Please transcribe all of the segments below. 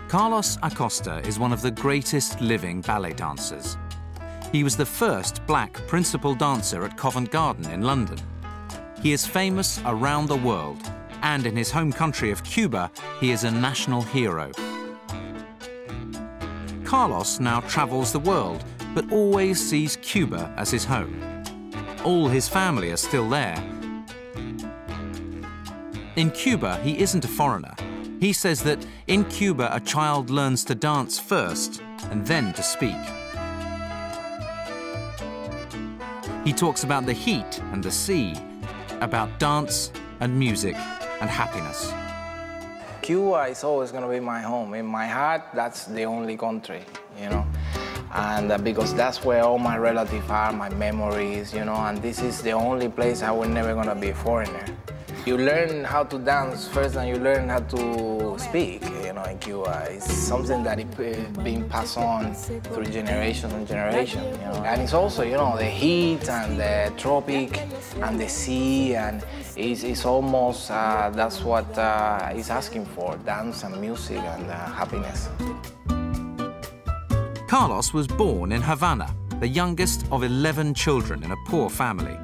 Carlos Acosta is one of the greatest living ballet dancers. He was the first black principal dancer at Covent Garden in London. He is famous around the world, and in his home country of Cuba, he is a national hero. Carlos now travels the world, but always sees Cuba as his home. All his family are still there. In Cuba, he isn't a foreigner. He says that in Cuba, a child learns to dance first and then to speak. He talks about the heat and the sea, about dance and music and happiness. Cuba is always going to be my home. In my heart, that's the only country, you know. And because that's where all my relatives are, my memories, you know, and this is the only place I will never going to be a foreigner. You learn how to dance first and you learn how to speak, you know, in Cuba. It's something that is being passed on through generations and generations, you know. And it's also, you know, the heat and the tropic and the sea, and it's almost, that's what it's asking for, dance and music and happiness. Carlos was born in Havana, the youngest of 11 children in a poor family.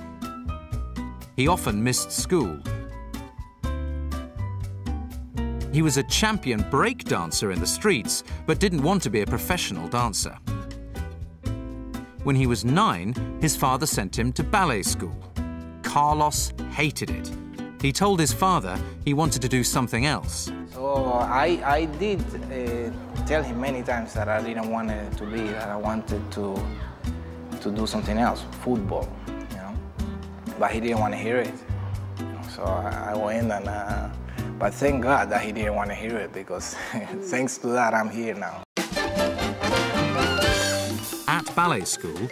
He often missed school. He was a champion break dancer in the streets, but didn't want to be a professional dancer. When he was 9, his father sent him to ballet school. Carlos hated it. He told his father he wanted to do something else. So I did tell him many times that I didn't want it to be, that I wanted to do something else, football, you know. But he didn't want to hear it. So I went and... But thank God that he didn't want to hear it, because thanks to that, I'm here now. At ballet school,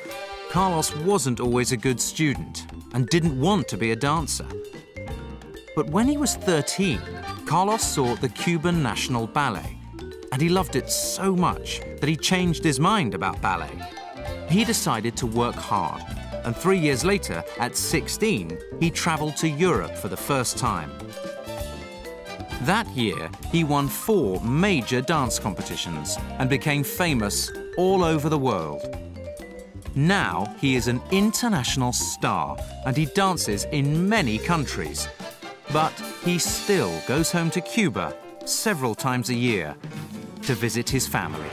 Carlos wasn't always a good student and didn't want to be a dancer. But when he was 13, Carlos saw the Cuban National Ballet, and he loved it so much that he changed his mind about ballet. He decided to work hard, and 3 years later, at 16, he traveled to Europe for the first time. That year, he won 4 major dance competitions and became famous all over the world. Now, he is an international star and he dances in many countries. But he still goes home to Cuba several times a year to visit his family.